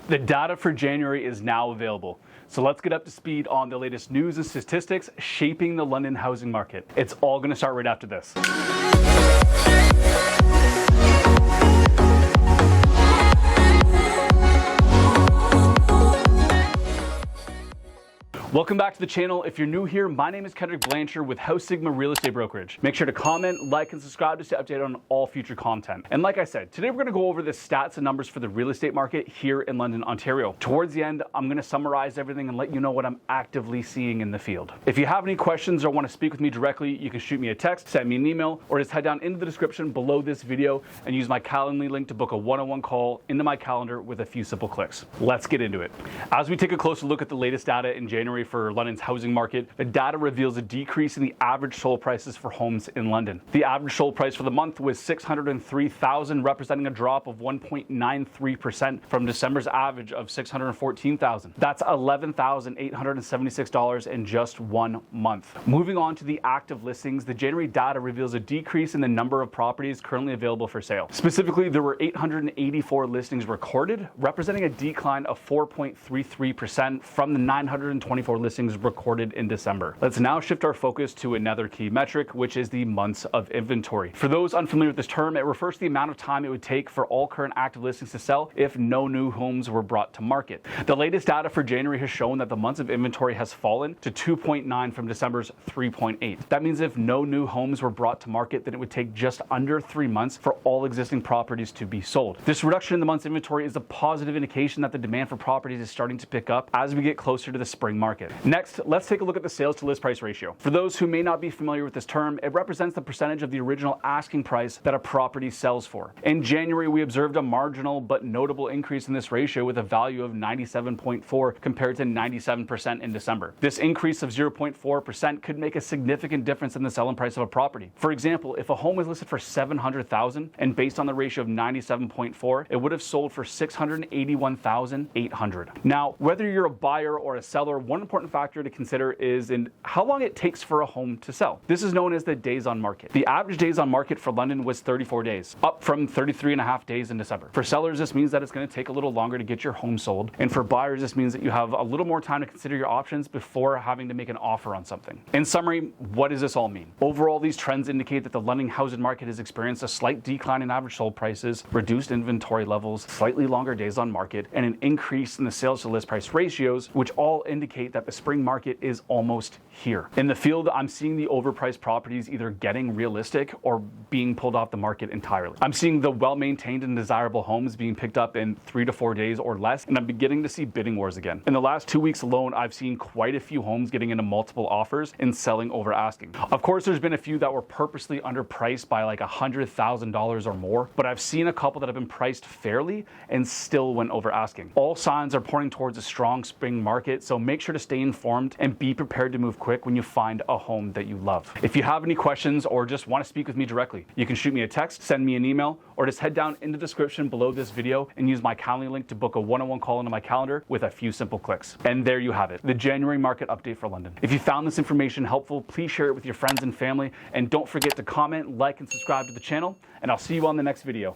The data for January is now available. So let's get up to speed on the latest news and statistics shaping the London housing market. It's all going to start right after this. Welcome back to the channel. If you're new here, my name is Blanchard with HouseSigma Real Estate Brokerage. Make sure to comment, like, and subscribe to stay updated on all future content. And like I said, today we're going to go over the stats and numbers for the real estate market here in London, Ontario. Towards the end, I'm going to summarize everything and let you know what I'm actively seeing in the field. If you have any questions or want to speak with me directly, you can shoot me a text, send me an email, or just head down into the description below this video and use my Calendly link to book a one-on-one call into my calendar with a few simple clicks. Let's get into it. As we take a closer look at the latest data in January for London's housing market, the data reveals a decrease in the average sold prices for homes in London. The average sold price for the month was $603,000, representing a drop of 1.93% from December's average of $614,000. That's $11,876 in just 1 month. Moving on to the active listings, the January data reveals a decrease in the number of properties currently available for sale. Specifically, there were 884 listings recorded, representing a decline of 4.33% from the 924 listings recorded in December. Let's now shift our focus to another key metric, which is the months of inventory. For those unfamiliar with this term, it refers to the amount of time it would take for all current active listings to sell if no new homes were brought to market. The latest data for January has shown that the months of inventory has fallen to 2.9 from December's 3.8. That means if no new homes were brought to market, then it would take just under 3 months for all existing properties to be sold. This reduction in the month's inventory is a positive indication that the demand for properties is starting to pick up as we get closer to the spring market. Next, let's take a look at the sales to list price ratio. For those who may not be familiar with this term, it represents the percentage of the original asking price that a property sells for. In January, we observed a marginal but notable increase in this ratio with a value of 97.4 compared to 97% in December. This increase of 0.4% could make a significant difference in the selling price of a property. For example, if a home was listed for $700,000 and based on the ratio of 97.4, it would have sold for $681,800. Now, whether you're a buyer or a seller, one important factor to consider is in how long it takes for a home to sell. This is known as the days on market. The average days on market for London was 34 days, up from 33.5 days in December. For sellers, this means that it's going to take a little longer to get your home sold. And for buyers, this means that you have a little more time to consider your options before having to make an offer on something. In summary, what does this all mean? Overall, these trends indicate that the London housing market has experienced a slight decline in average sold prices, reduced inventory levels, slightly longer days on market, and an increase in the sales to list price ratios, which all indicate that the spring market is almost here. In the field, I'm seeing the overpriced properties either getting realistic or being pulled off the market entirely. I'm seeing the well-maintained and desirable homes being picked up in 3 to 4 days or less, and I'm beginning to see bidding wars again. In the last 2 weeks alone, I've seen quite a few homes getting into multiple offers and selling over asking. Of course, there's been a few that were purposely underpriced by like $100,000 or more, but I've seen a couple that have been priced fairly and still went over asking. All signs are pointing towards a strong spring market, so make sure to stay informed and be prepared to move quick when you find a home that you love. If you have any questions or just want to speak with me directly, you can shoot me a text, send me an email, or just head down in the description below this video and use my Calendly link to book a one-on-one call into my calendar with a few simple clicks. And there you have it, the January market update for London. If you found this information helpful, please share it with your friends and family, and don't forget to comment, like, and subscribe to the channel, and I'll see you on the next video.